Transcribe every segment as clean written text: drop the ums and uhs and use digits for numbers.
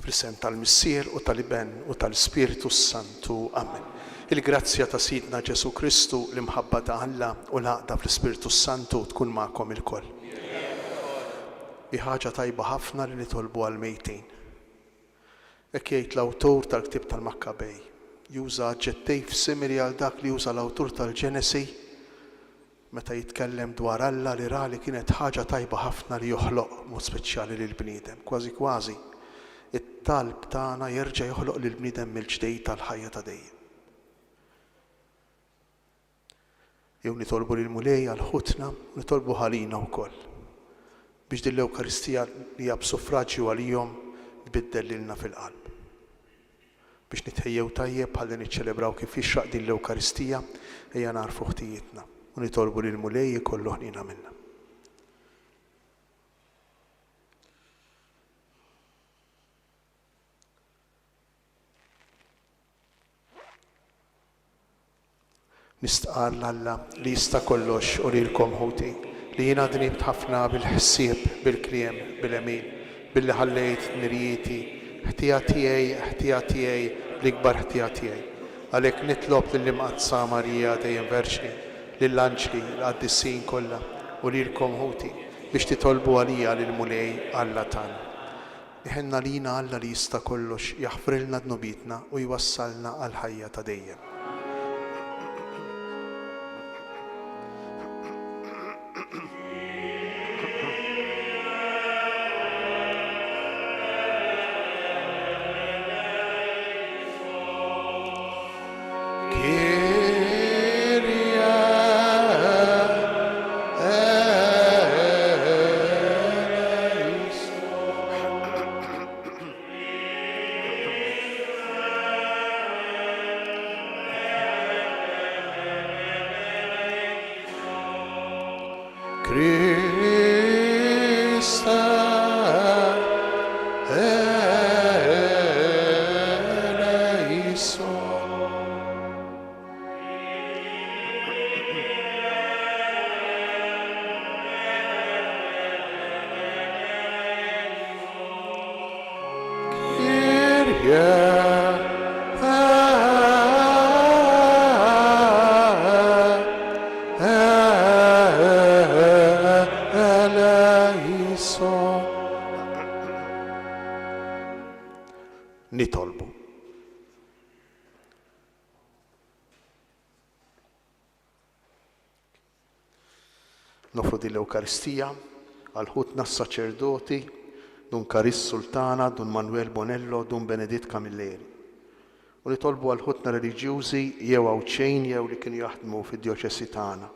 Fl-isem tal-Missier u tal-Iben u tal-Spiritu Santu. Amen. Il-grazzja ta' Sidna Ġesu Kristu, l-imħabba ta' Alla u l-għaqda fl-Spiritu Santu tkun magħkom ilkoll. Hi ħaġa tajba ħafna li nitolbu għal-mejtin. Hekk jgħid l-awtur tal-Ktieb tal-Makkabej, juża aġġettiv simili għal dak li juża l-awtur tal-Ġenesi meta jitkellem dwar Alla li ra li kienet ħaġa tajba ħafna li joħloq mod speċjali lill-bniedem. Kważi kważi it-talb tagħna jerġa' joħloq lill-bniedem mill-ġdejd tal-ħajja ta' dejjem. Jew nitolbu lil Mulej għall-ħutna u nitolbu ħalina wkoll biex din l-Ewkaristija li hija b'suffraġġju għalihom tbiddel lilna fil-qalb. Biex nitħejjew tajjeb ħalli niċċelebraw kif jixraq din l-Ewkaristija ejja narfu ħtijietna u nitolbu lil Mulej ikollu ħnina minnha. Nistqar l-Alla li jista' kollox u lilkom ħuti li jiena dnibt ħafna bil-ħsieb, bil-kliem, bil-emin, billi ħallejt nirjieti, ħtija tiegħi l-ikbar ħtija tiegħi. Għalhekk nitlob lill-Imqaddsa Marija dejjem Verġni, lill-anġli, l-qaddissin kollha u lilkom ħuti biex titolbu għalija lil Mulej Alla tagħna. Iħenna lina Alla li jista' kollox jaħfrilna dnubitna u jwassalna għal ħajja ta' dejjem. Nitolbu. Nofru din l-Ewkaristija għal ħutna s-saċerdoti Dun Karis Sultana, Dun Manuel Bonello, Dun Beneditt Camilleri. U nitolbu għal ħutna reliġjużi jew awċejn jew li kienu jaħdmu fid-djoċesi tagħna.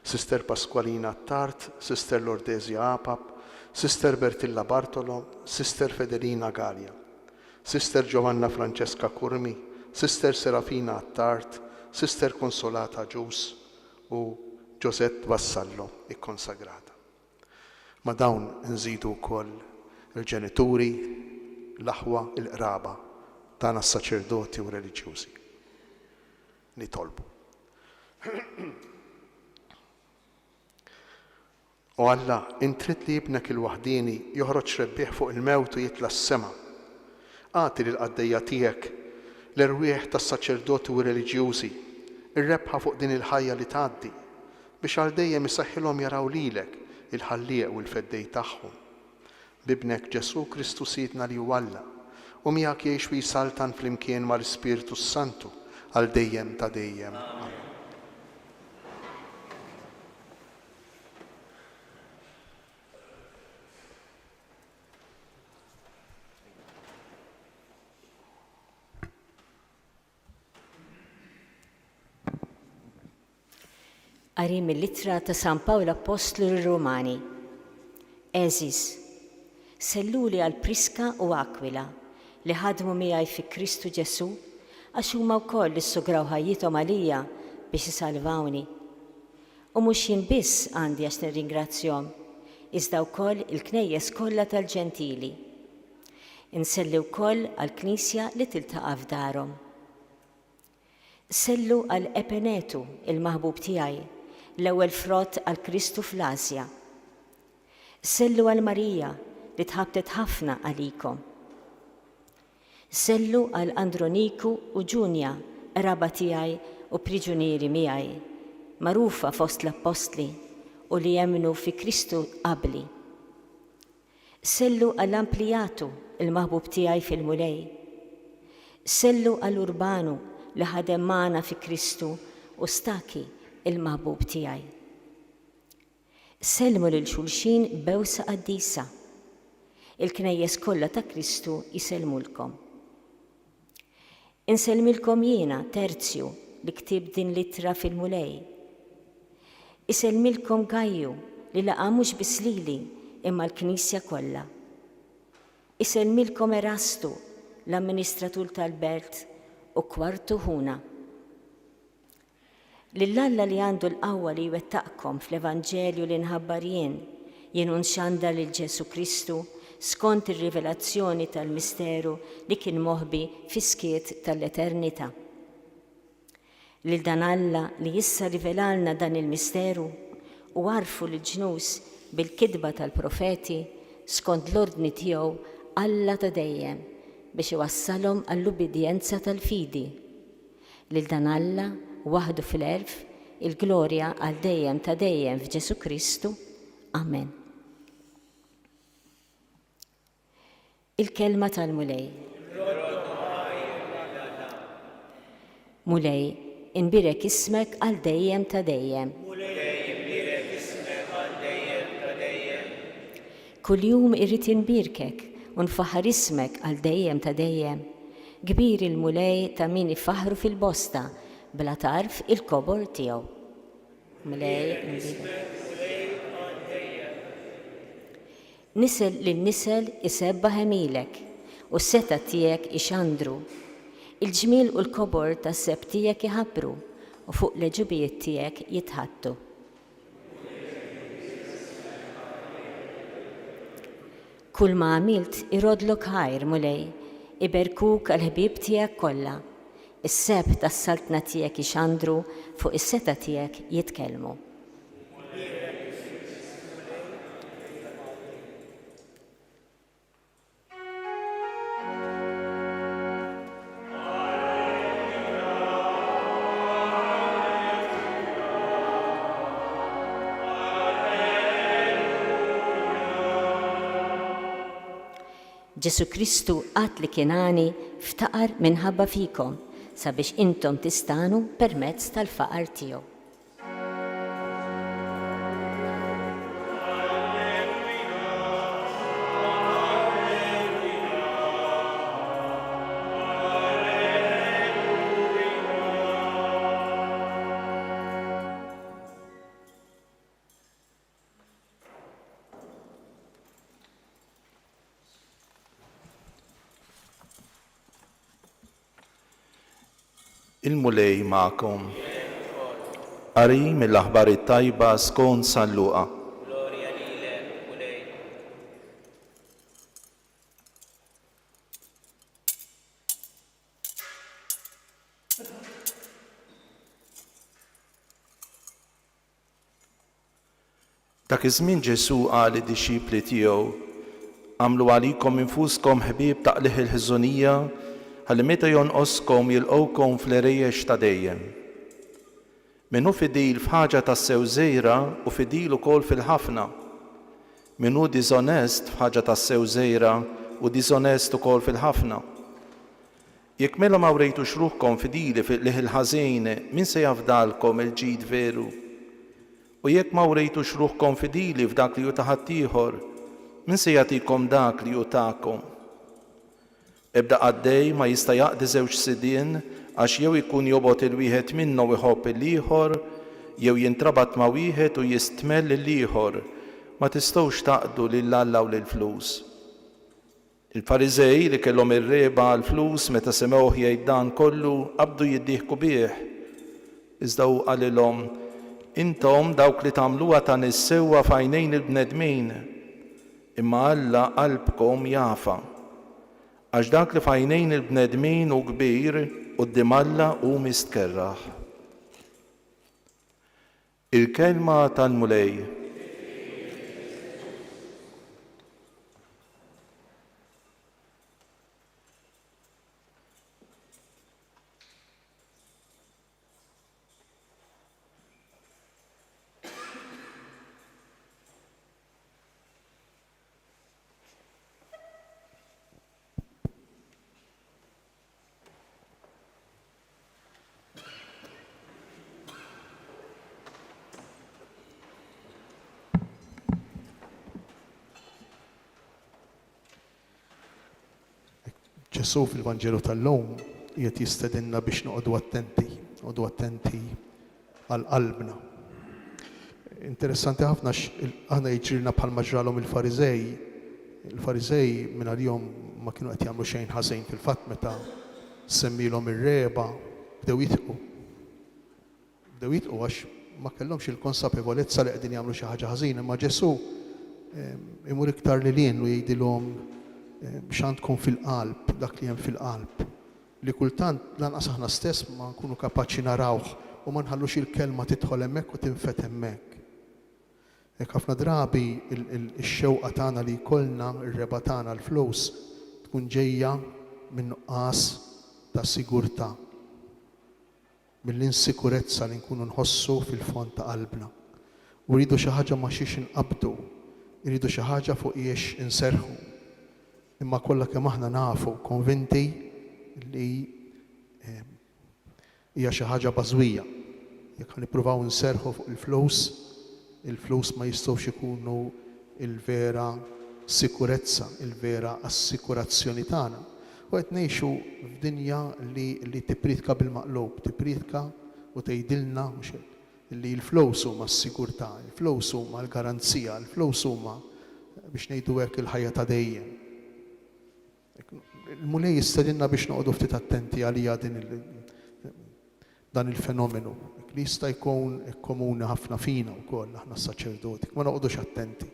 Sister Pasqualina Tart, Sister Lordezia Apap, Sister Bertilla Bartolo, Sister Federina Gallia, Sister Giovanna Francesca Curmi, Sister Serafina Attart, Sister Consolata Gius u Giuseppe Vassallo ikkonsagrata. Ma dawn nżidu wkoll il-ġenituri, l-aħwa, il-qraba tagħna s-saċerdoti u reliġjużi. Nitolbu. U Alla, intrid li ibnek il-waħdini joħroġ rebbieħ fuq il-mewt u jitla s-sema. Għati lill-qaddejja tiegħek l-irwieħ tas-saċerdoti u reliġjużi, ir-rebħa fuq din il-ħajja li tgħaddi, biex għal dejjem isaħħilhom jaraw lilek il-ħallieq u l-feddej tagħhom. Bibnek Ġesu Kristu Sidna li huwa Alla, u miegħek jgħix u jisaltan flimkien mal-Ispiritu Santu għal dejjem ta' dejjem. Amen. Qari mill-Ittra ta' San Pawl Apostlu lir-Rumani. Eżis, selluli għal Priska u Akwila li ħadmu miegħi fi Kristu Ġesu għax huma wkoll issugraw ħajjithom għalija biex isalvawni. U mhux jien biss għandi għax nirringrazzjahom, iżda wkoll il-knejjes kollha tal-Ġentili. Inselli wkoll għall-Knisja li tiltaqa' f'darhom. Sellu għal Epenetu, il-maħbub tiegħi, l-ewwel frott għal Kristu fl-Asja. Sellu għal Marija li tħabbtet ħafna għalikom. Sellu għal Androniku u Ġunja, raba tiegħi u priġunieri miegħi, magħrufa fost l-apostli u li jemmnu fi Kristu qabli. Sellu għal Amplijatu, il-maħbub tiegħi fil-mulej. Sellu għal Urbanu li ħadem magħna fi Kristu u Staki, il-maħbub tiegħi. Sellmu lil xulxin bewsa qaddisa. Il-knejjes kollha ta' Kristu jisellmulkom. Insellmilkom jiena, Terzju, li ktib din littra fil-mulej. Isellmilkom Gajju li laqa mhux biss lili imma l-Knisja kollha. Isellmilkom Erastu, l-amministratur tal-Belt u Kwartu Ħuna. Lill-Alla li għandu l-qawwa li jwettaqkom fl-Evanġelju li nħabbar jien unxandar lil Ġesu Kristu skont ir-rivelazzjoni tal-misteru li kien moħbi fis-skiet tal-eternità. Lil dan Alla li issa rivelalna dan il-misteru u għarfu l-ġnus bil-kidba tal-profeti skont l-ordni tiegħu Alla ta' dejjem biex iwassalhom għall-ubidjenza tal-fidi. Lil dan Alla waħdu fil-erf il-glorja għal dejjem ta' dejjem f'Ġesu Kristu. Amen. Il-kelma tal-mulej. Mulej, inbirek ismek għal dejjem ta' dejjem. Kuljum irrid inbirkek u nfaħar ismek għal dejjem ta' dejjem. Kbir il-mulej ta' min ifaħru fil-bosta bla tarf il-kobor tiegħu. Mulej inbirek. Nisel lin-nisel isebba ħemilek u s-seta tiegħek ixandru. Il-ġmiel u l-kobor tas-seb tiegħek iħabbru u fuq l-ġubijiet tiegħek jitħattu. Kull ma għamilt irodlok ħajr mulej, iberkuk għal-ħbieb tiegħek kollha. Is-seb tas-saltna tiegħek ixandru fuq is-seta tiegħek jitkellmu. Ġesu Kristu għat li kienani ftaqar minħabba fikom sabiex intom tistanu permezz tal-faqar tiegħu. Il-mulej ma'kom. Qari mill-aħbar it-tajba skont San Luqa. Glorja lilek, mulej. Dak iż-żmien Ġesu qal lid-dixxipli tiegħu: għamlu għalikom infuskom ħbieb taqliħ il-ħiżunija ħalli meta jonqoskom jilqgħukom fl-erejjex ta' dejjem. Min hu fidil f'ħaġa tassew żgħira u fidil ukoll fil-ħafna. Min hu diżonest f'ħaġa tassew żgħira u diżonest ukoll fil-ħafna. Jekk mela ma wrejtux ruħkom fidili liħ il-ħażin, min se jafdalkom il-ġid veru? U jekk ma wrejtux ruħkom fidili f'dak li hu ta' ħaddieħor, min se jagħtikom dak li hu tagħkom? Ebda għaddej ma jista' jaqdi żewġ sidien għax jew ikun jobgħod il-wieħed minnhom u jħobb il-ieħor, jew jintrabat ma' wieħed u jistmell il-ieħor. Ma tistgħux taqdu lill-Alla u lill-flus. Il-Fariżej li kellhom ir-reba għall-flus meta semgħuh jgħid dan kollu qabdu jiddieħku bih. Iżda hu qalilhom: intom dawk li tagħmluha ta' nissewwa f'għajnejn il-bnedmin, imma Alla qalbkom jafa. Għax dak li f'għajnejn il-bnedmin hu kbir quddiem Alla hu mistkerraħ. Il-kelma tal-mulej. Ġesu fil-Vanġelu tal-lum qiegħed jistedinna biex noqogħdu attenti għal qalbna. Interessanti ħafna aħna jiġrilna bħalma ġralhom il-Fariżej. Il-Fariżej minn għalihom ma kienu qed jagħmlu xejn ħażin fil-fatt meta semmilhom ir-reba bdew jitqu għax ma kellhomx il-konsapevolezza li qegħdin jagħmlu xi ħaġa ħażina, imma Ġesu imur iktar lilien u jgħidilhom x'għandkom fil-qalb, dak li hemm fil-qalb. Li kultant lanqas aħna stess ma nkunu kapaċi narawh u ma nħallux il-kelma tidħol hemmhekk u tinfet hemmhekk. Hekk ħafna drabi ix-xewqa tagħna li jkollna ir-reba tagħna l-flus tkun ġejja minn nuqqas ta' sigurtà, mill-insikurezza li nkunu nħossu fil-fond ta' qalbna. U rridu xi ħaġa ma xiex inqabdu, rridu xi ħaġa fuq jiex inserħu. Imma kollha kemm aħna nafu konvinti li hija xi ħaġa bażwija. Jekk nippruvaw nserħu fuq il-flus ma jistgħux ikunu il-vera sikurezza, il-vera assikurazzjoni tagħna. U qed ngħixu f'dinja li tippridka bil-maqlub, tippridka u tgħidilna li l-flus huma s-sigurtà, il-flus huma l-garanzija, il-flus huma biex ngħidu hekk il-ħajja ta' dejjem. Il-mulej jistedinna biex noqogħdu ftit attenti għalija dan il-fenomenu. Li jista' jkun komuni ħafna fina wkoll aħna s-saċerdoti, ma noqogħdux attenti.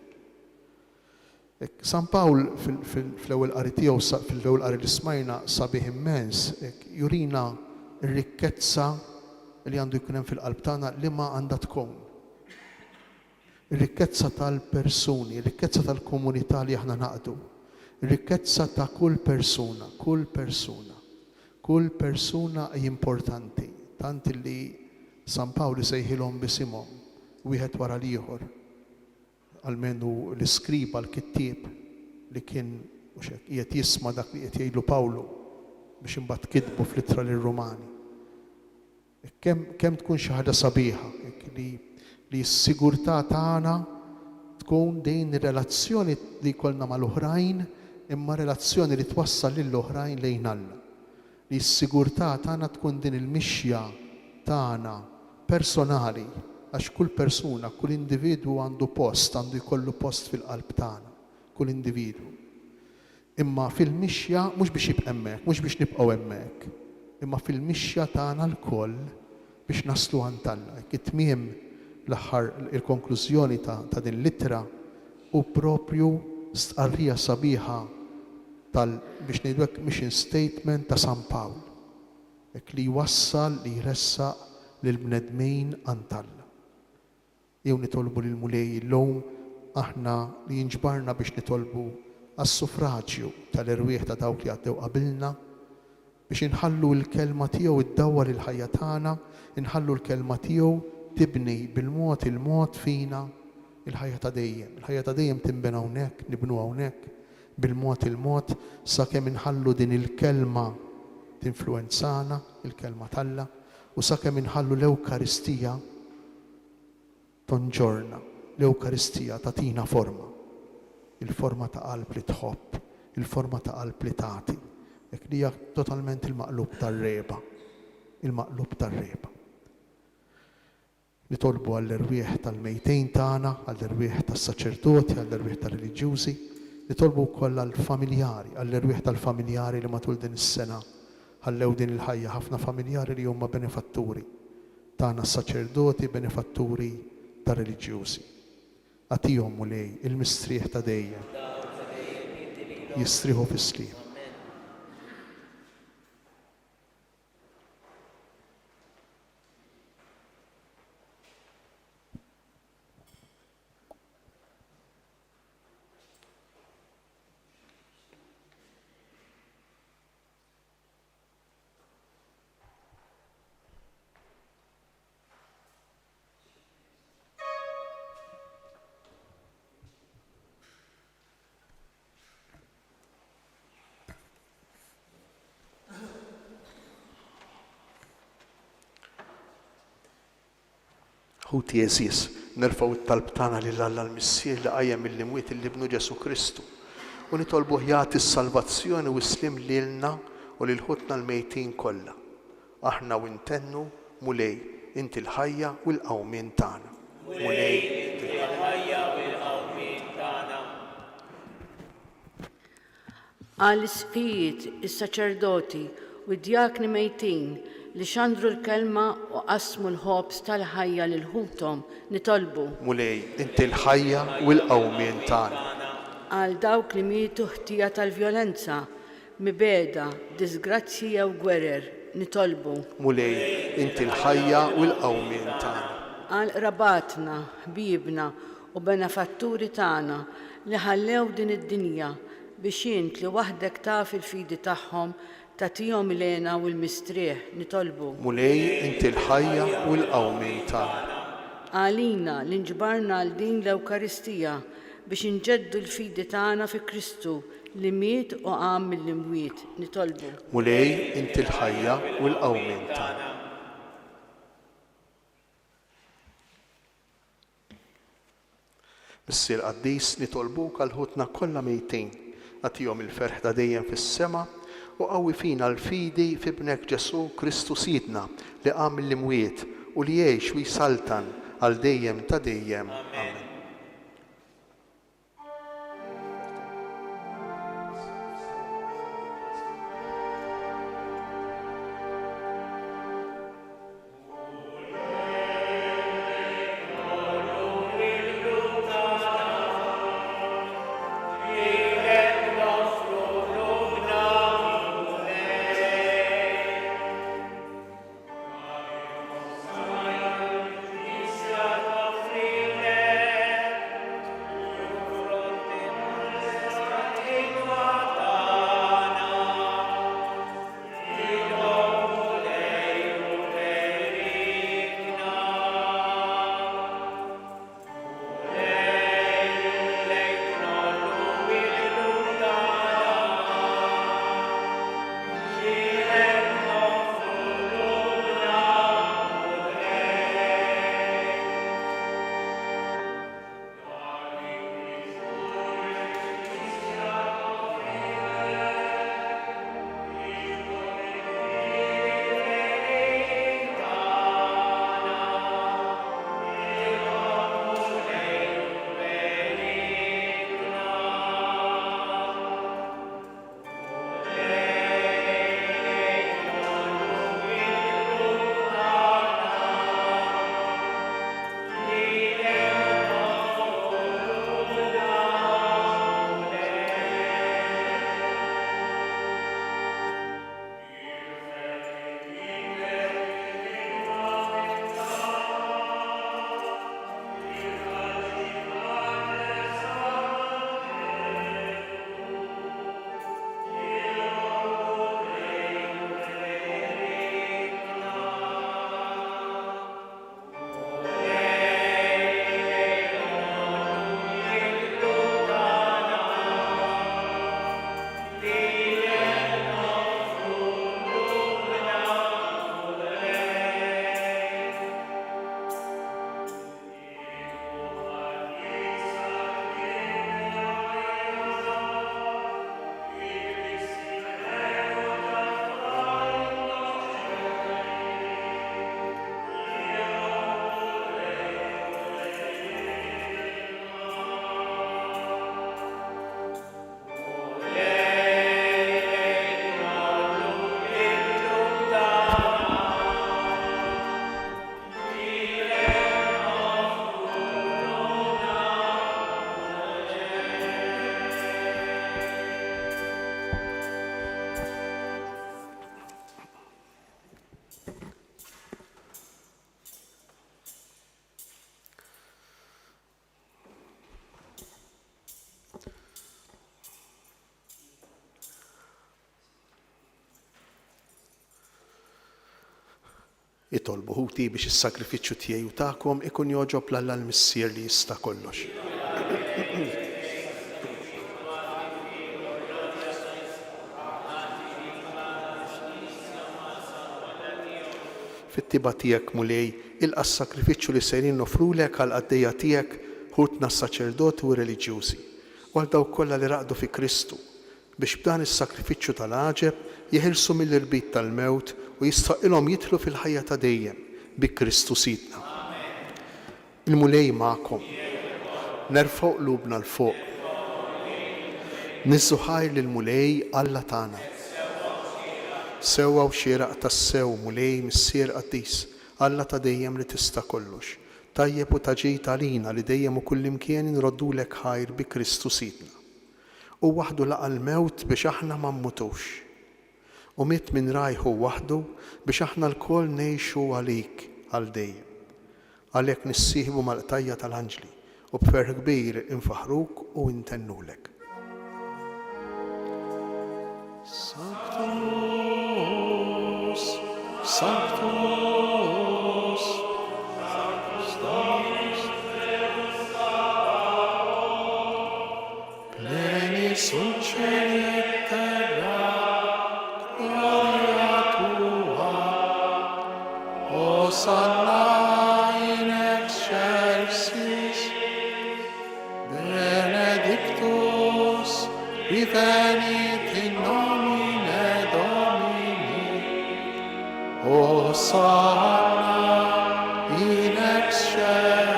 San Pawl fl-ewwel qari tiegħu fil-ewwel qari li smajna sabiħ immens jurina r-rikkezza li għandu jkun hemm fil-qalb tagħna li ma għandha tkun. Ir-rikkezza tal-persuni, ir-rikkezza tal-komunità li aħna naqdu. Ir-rikkezza ta' kull persuna importanti, tant li San Pawl sejħilhom bisimhom wieħed wara l-ieħor. Almenu l-iskriba l-kittieb li kien qiegħed jisma' dak li qed jgħidlu Pawlu biex imbagħad kitbu fl-ittra lir-Rumani. Kemm tkun xi ħaġa sabiħa li s-sigurtà tagħna tkun din ir-relazzjoni li jkollna mal-oħrajn imma relazzjoni li twassal lill-oħrajn lejn Alla. Li s-sigurtà tagħna tkun din il-mixja tagħna personali, għax kull persuna, kull individwu għandu jkollu post fil-qalb tagħna, kull individwu. Imma fil-mixja mhux biex jibqa' hemmhekk, mhux biex nibqgħu hemmhekk, imma fil-mixja tagħna l-koll biex naslu għand Alla. It-tmiem l-aħħar il-konklużjoni ta' din l-ittra u propju stqarrija sabiħa biex ngħidu hekk mission statement ta' San Pawl. Hekk li jwassal li jressaq lill-bnedmin għand Alla. Jew nitolbu lill-mulej illum aħna li jinġbarna biex nitolbu għas-suffraġġju tal-irwieħ ta' dawk li għaddew qabilna biex inħallu l-kelma tiegħu iddawwar il-ħajja tagħna, inħallu l-kelma tiegħu tibni bil-mod fina il-ħajja ta' dejjem. Il-ħajja ta' dejjem tinbena hawnhekk, nibnu hawnhekk bil-mod sakemm inħallu din il-kelma tinfluwenzana, il-kelma talla, u sakemm inħallu l-Ewkaristija tonġorna, l-Ewkaristija tatina forma. Il-forma ta' qalb li tħobb, il-forma ta' qalb li tagħti. Hekk li hija totalment il-maqlub tar-reba. Il-maqlub tar-reba. Nitolbu għall-irwieħ tal-mejtejn tagħna, għall-irwieħ tas-saċerdoti, għall-irwieħ tar-reliġjużi, nitolbu wkoll għall-familjari, għall-irwieħ tal-familjari li matul din is-sena ħallew din il-ħajja ħafna familjari li huma benefatturi tagħna s-saċerdoti, benefatturi tar-reliġjużi. Għatihom mulej il-mistrieħ ta' dejjem. Jistrieħu fis-sliem. Ħuti Eżis, nerfgħu t-talb tagħna lil Alla l-Missier li qajjem mill-imwiet il-Ibnu Ġesu Kristu u nitolbuh jagħti s-salvazzjoni u s-slim lilna u lil ħutna l-mejtin kollha. Aħna u intennu mulej inti l-ħajja u l-qawmien tagħna. Mulej inti l-ħajja u l-qawmien tagħna. Għal ispijiet is-saċerdoti u d-djakni mejtin li xandru l-kelma u qasmu l-ħobs tal-ħajja lil ħutom nitolbu. Mulej inti l-ħajja u l-qawmien tagħna. Għal dawk li mietu ħtija tal-vjolenza, mibeda, disgrazzja u gwerer nitolbu. Mulej inti l-ħajja u l-qawmien tagħna. Għal rabatna, ħbibna u benefatturi tagħna li ħallew din id-dinja biex int li waħdek taf il-fidi tagħhom tagħtihom ilena u l-mistrieħ nitolbu. Mulej inti l-ħajja u l-qawmien tagħna. Għalina li nġbarna għal din l-Ewkaristija biex nġeddu l-fidi tagħna fi Kristu li miet u qam mill-imwiet nitolbu. Mulej inti l-ħajja u l-qawmien tagħna. Missier Qaddis nitolbuk għal ħutna kollha mejtin, agħtihom il-ferħ ta' dejjem fis-sema u qawwi fina l-fidi f'ibnek Ġesu Kristu Sidna li qam mill-imwiet u li jgħix u jsaltan għal dejjem ta' dejjem. Amen. Itolbu ħuti biex is-sagrifiċċju tiegħi u tagħkom ikun joġob l-Alla l-Missier li jista' kollox. Fit-tiba tiegħek mulej ilqa' s-sagrifiċċju li sejrin nofrulek għal qaddejja tiegħek ħutna s-saċerdoti u reliġjużi u għal dawk kollha li raqdu fi Kristu biex b'dan is-sakrifiċċju tal-għaġeb jeħilsu mill-irbit tal-mewt u jistaqilhom jidħlu fil-ħajja ta' dejjem bi Kristu Sidna. Il-mulej magħkom. Nerfgħu qlubna l fuq. Niżżu ħajr lill-mulej Alla tagħna. Sewwa u xieraq tas-sew mulej missier qaddis, Alla ta' dejjem li tista' kollox. Tajjeb u taġejt għalina li dejjem u kullimkien nroddulek ħajr bi Kristu Sidna. U waħdu laqa l-mewt biex aħna ma mmutux. U miet minn rajħu waħdu biex aħna l-kol ngħixu għalik għal dejjem. Għalhekk nissieħbu mal-qtajja tal-anġli u b'ferħ kbir infaħruk u intennulek. Sanctus, Sanctus, Plenis sunt cieli et terra, gloria tua, Hosanna in excelsis, benedictus venit in nomine Domini, Hosanna in excelsis.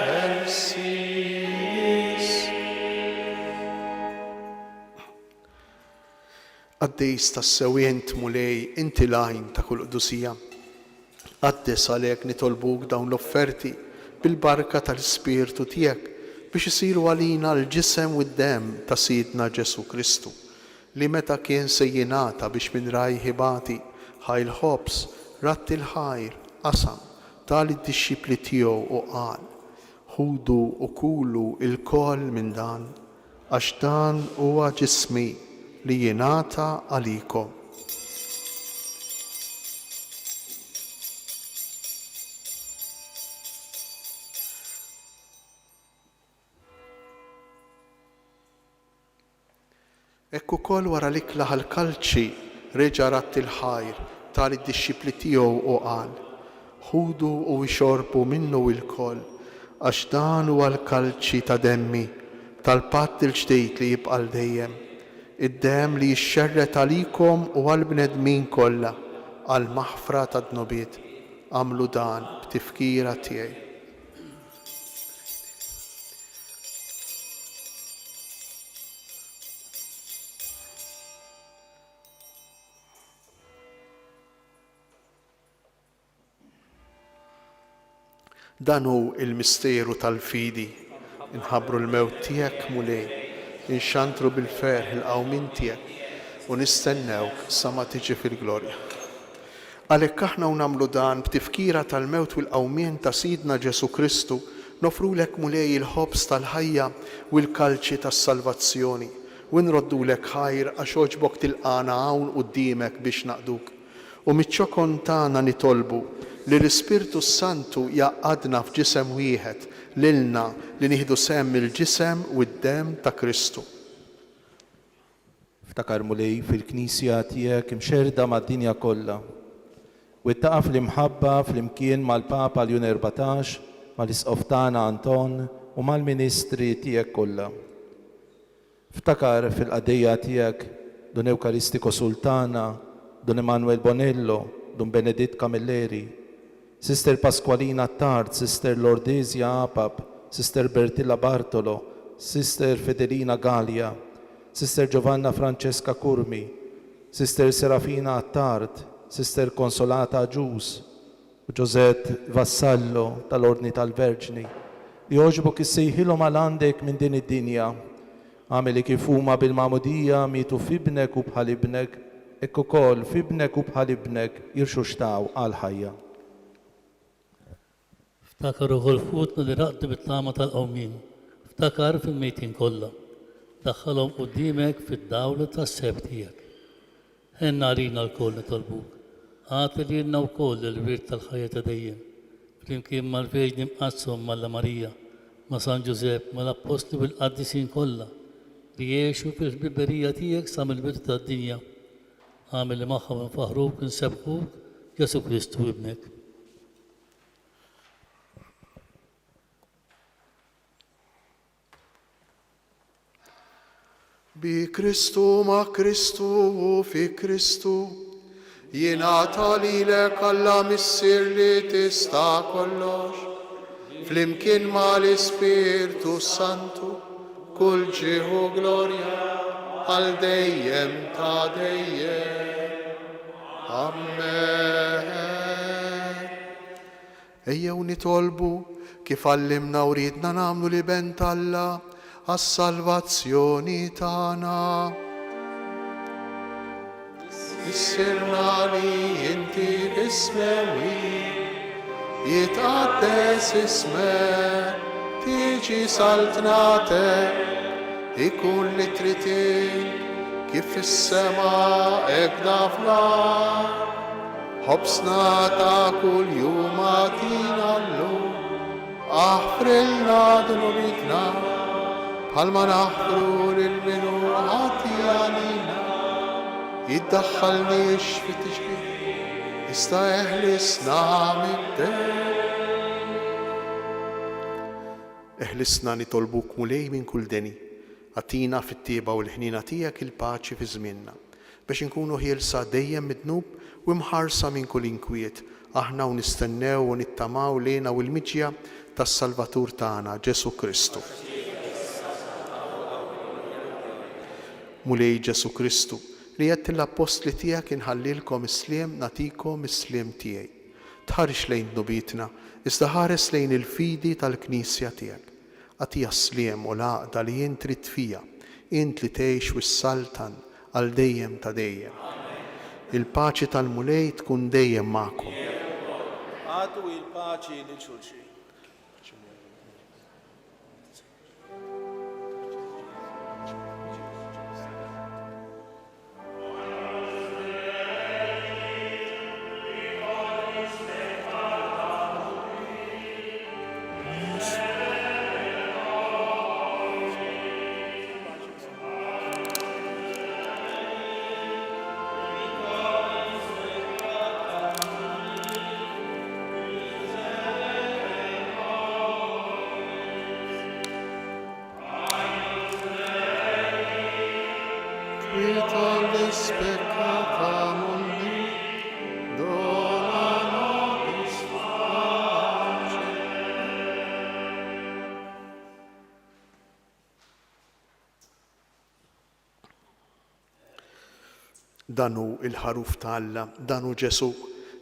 Għaddejs tas-sewient mulej inti lajn ta' kull qdusija. Għaddes għalhekk nitolbuk dawn l-offerti bil-barka tal-Ispirtu tiegħek biex isiru għalina l-ġisem u d-dem ta' Sidna Ġesu Kristu, li meta kien se jingħata biex minn rajħibati ħajl ħobs ratt il-ħajr qasam tal-id-dixxipli tiegħu u qal: ħudu u kulu il-kol minn dan, għax dan huwa ġismi li jingħata għalikom. Ekku kol wara l-ikla ħal-kalċi reġa' ratt il-ħajr tal-id-dixxipli tiegħu u qal: ħudu u xorbu minnu il-kol, għax dan huwa l-kalċi ta' demmi tal-patt il-ġdejd li jibqa' l dejjem, id-dem li jixxerret għalikom u għall-bnedmin kollha għall-maħfra tad-dnobiet. Għamlu dan b'tifkira tiegħi. Dan hu il-misteru tal-fidi, inħabbru l-mewt tiegħek mulej, inxantru bil-ferħ il-qawmin tiegħek u nistennewk sa ma tiġi fil-glorja. Għalhekk aħna u nagħmlu dan b'tifkira tal-mewt u l-qawmien ta' Sidna Ġesu Kristu, nofrulek mulej il-ħobs tal-ħajja u l-kalċi tas-salvazzjoni u nroddulek ħajr għax oġbok tilqana hawn quddiemek biex naqduk. U miċ-ċokon tagħna nitolbu li l-Ispirtu Santu jaqadna f'ġisem wieħed lilna li nieħdu sehem il-ġisem u d-dem ta' Kristu. Ftakar mulej fil-Knisja tiegħek imxerda mad-dinja kollha u ittaqa' fl-imħabba fl-imkien mal-Papa Ljun 14, mal-Isqof tagħna Anton u mal-Ministri tiegħek kollha. Ftakar fil-qadejja tiegħek Don Ewkaristiku Sultana, Don Emanuel Bonello, Don Beneditt Camilleri, Sister Pasqualina Tard, Sister Lordezia Apap, Sister Bertilla Bartolo, Sister Federina Gallia, Sister Giovanna Francesca Curmi, Sister Serafina Attard, Sister Consolata Ġus, Giuseppe Vassallo tal-Ordni tal-Verġni, li oġbok issejħilhom għal għandek minn din id-dinja, għameli kif huma bil-mamudija mietu fibnek u bħal ibnek, ekk ukoll fibnek u bħal ibnek jirxuxtaw għal ħajja. Ftakar ukoll futna li raqdi bit-tama tal-qawmin, ftakar fil-mejtin kollha, daħħalhom quddiemek fid-dawla tas-seb tiegħek. Ħenna għalina l-koll nitolbuk, għati li jenna wkoll il-wirt tal-ħajja ta' dejjem, flimkien mal-Verġni mqassom Malla Marija, ma' San Giuseppe, mal-Apostli bil-Qaddisin kollha li jgħixu fil-biberija tiegħek sa mill-bidu tad-dinja. Għamel li magħhom infaħruk insebħuk Ġesu Kristu ibnek. بكريستو مع كريستو في كريستو ينعطى لك الله مissir li tista' kollox flimkien ma l-Ispirtu Santu kull ġieħu glorja għal dejjem ta' dejjem. Amen. Ejjew nitolbu kif għallimna u ridna nagħmlu li ben Alla għas-salvazzjoni tagħna. Issirna li inti ismewi, jitqaddes ismek, tiġi saltnatek, ikun li tritin kif fis-sema ekda fl-ard. Ħobsna ta' kull jum għatina llum, aħfrilna dunubitna, bħalma naħfru lil-minu ħati għalina. Jiddaħħalniex fit-tixbih, jista' eħlisna mid-dejn. Eħlisna nitolbuk mulej minn kull deni, għatina fit-tieba u l-ħnina tiegħek il-paċi fi żmienna, biex inkunu ħielsa dejjem midnub u mħarsa minn kull inkwiet, aħna u nistennew u nittamaw lejna u l-miġja tas-Salvatur tagħna Ġesu Kristu. Mulej Ġesu Kristu, li jett l-apostli tiegħek inħallilkom isliem natikom isliem tiegħi. Tħarix lejn nubitna, iżda ħares lejn il-fidi tal-Knisja tiegħek. Għatija sliem u laqda li jint trid fija, int li tgħix wis-saltan għal dejjem ta' dejjem. Il-paċi tal-mulej tkun dejjem magħkom. Għatu il-paċi lil xulxin. Danu il-ħaruf ta' Alla, danu Ġesu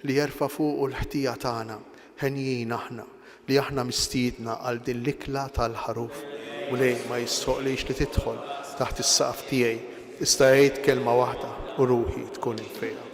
li jerfa' fuq l-ħtija tagħna, ħenjin aħna li aħna mistiedna għal din l-ikla tal-ħaruf u lej ma jistoqlix li tidħol taħt is-saqaf tiegħi, ista' jgħid kelma waħda u ruħi tkun il-fejha.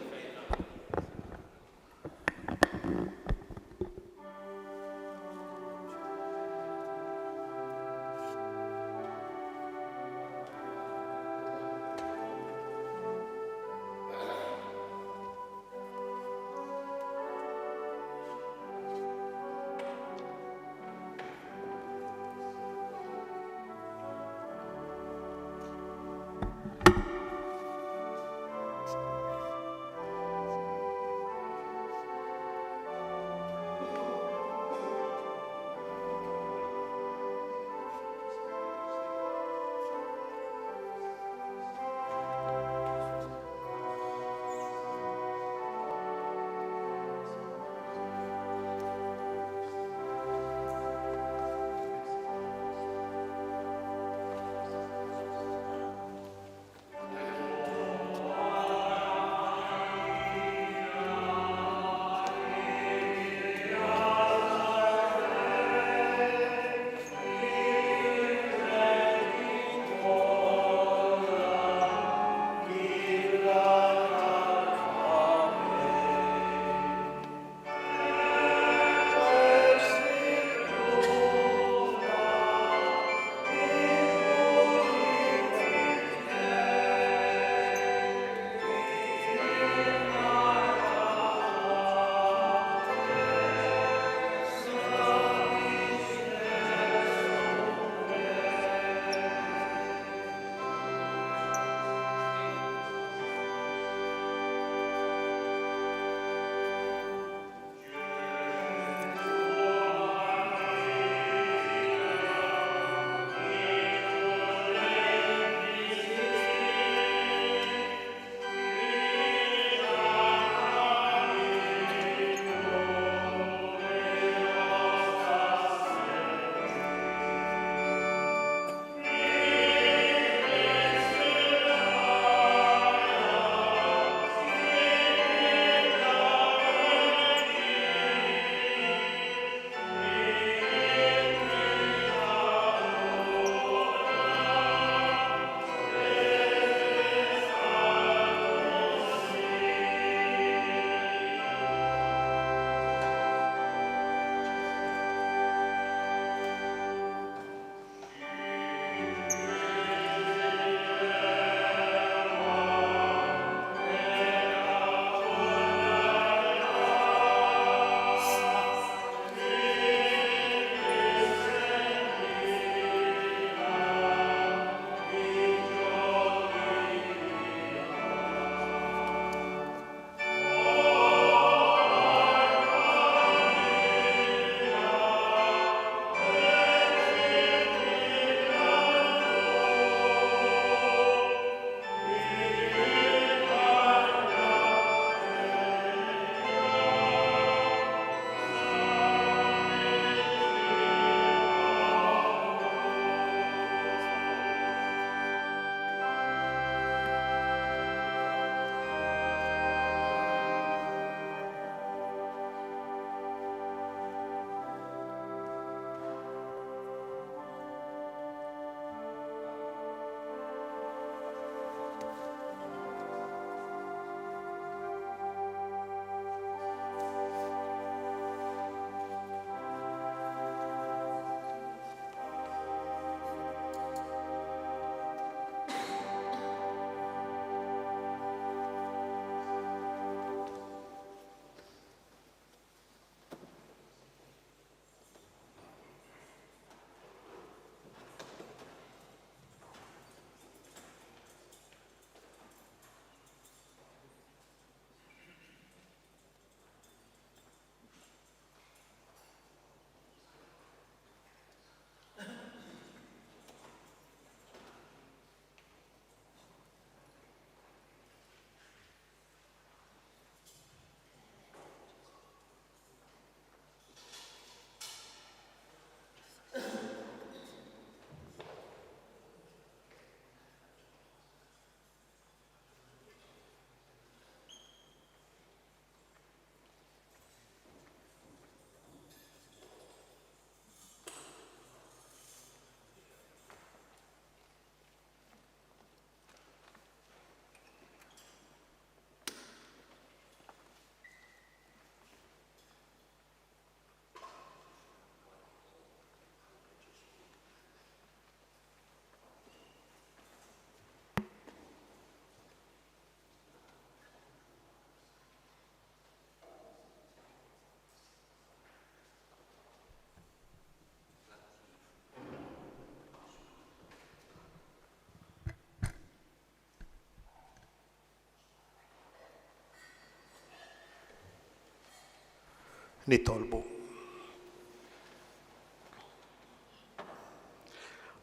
Nitolbu.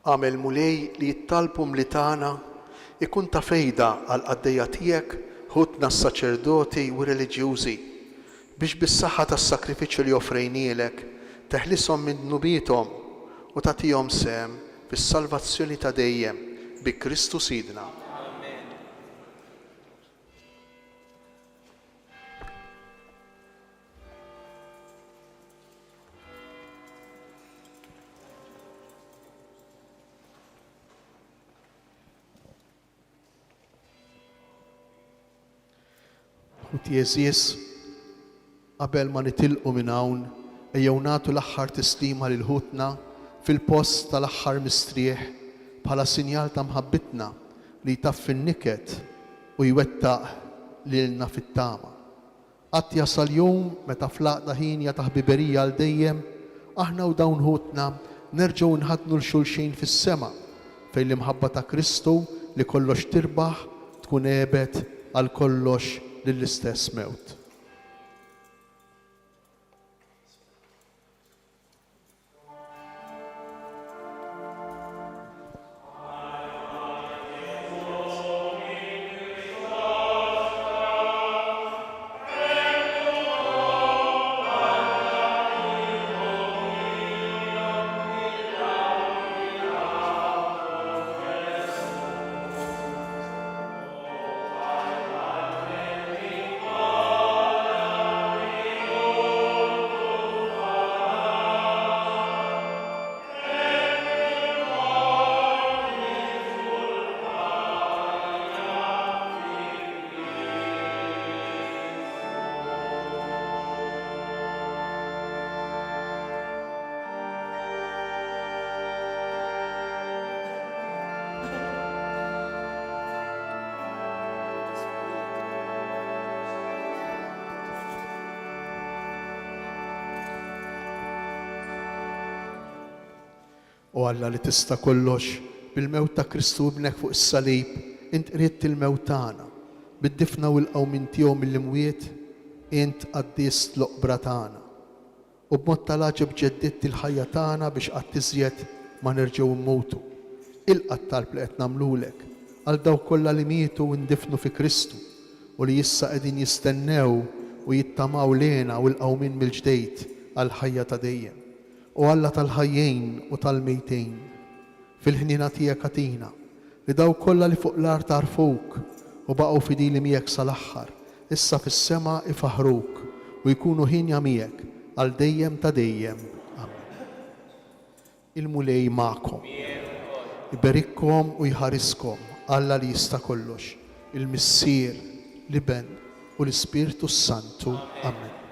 Għamel mulej li jittalbu mlitana ikun ta' fejda għal qaddejja tiegħek ħutna s-saċerdoti u reliġjużi biex bis-saħħa tas-sakrifiċċju li offrejnielek teħlishom minn dnubithom u tagħtihom sehem fis-salvazzjoni ta' dejjem bi Kristu Sidna. Jeżis, qabel ma nitilqu minn hawn, ejjew nagħtu l-aħħar tislima lil ħutna fil-post tal-aħħar mistrieħ bħala sinjal ta' mħabbitna li jtaffi n-niket u jwettaq lilna fit-tama. Qatt jasal jum meta flaqda ħin ta' ħbiberija għal dejjem, aħna u dawn ħutna nerġgħu nħadnu l-xulxin fis-sema fejn l-imħabba ta' Kristu li kollox tirbaħ tkun għebet għal kollox lill-istess mewt. U Alla li tista' kollox, bil-mewt ta' Kristu ibnek fuq is-salib, int qridt il-mewt tagħna, bid-difna u l-qawmin tiegħu mill-imwiet, int qaddist l-oqbra tagħna. U b'mod tal-aġeb ġeddidt il-ħajja tagħna biex qatt iżjed ma nerġgħu mmutu. Ilqa' t-talb li qed nagħmlulek għal dawk kollha li mietu u ndifnu fi Kristu u li issa qegħdin jistennew u jittamaw lejna u l-qawmin mill-ġdejt għal ħajja ta' dejjem. U Alla tal-ħajjejn u tal-mejtejn, fil-ħnina tiegħek atina, li daw kollha li fuq l-art tarfuk u baqgħu fidili miegħek sal-aħħar, issa fis-sema ifaħruk u jkunu ħinja miegħek għal dejjem ta' dejjem. Amen. Il-mulej magħkom, iberikkom u jħariskom Alla li jista' kollox, il-Missier, l-Iben u l-Ispirtu Santu. Amen.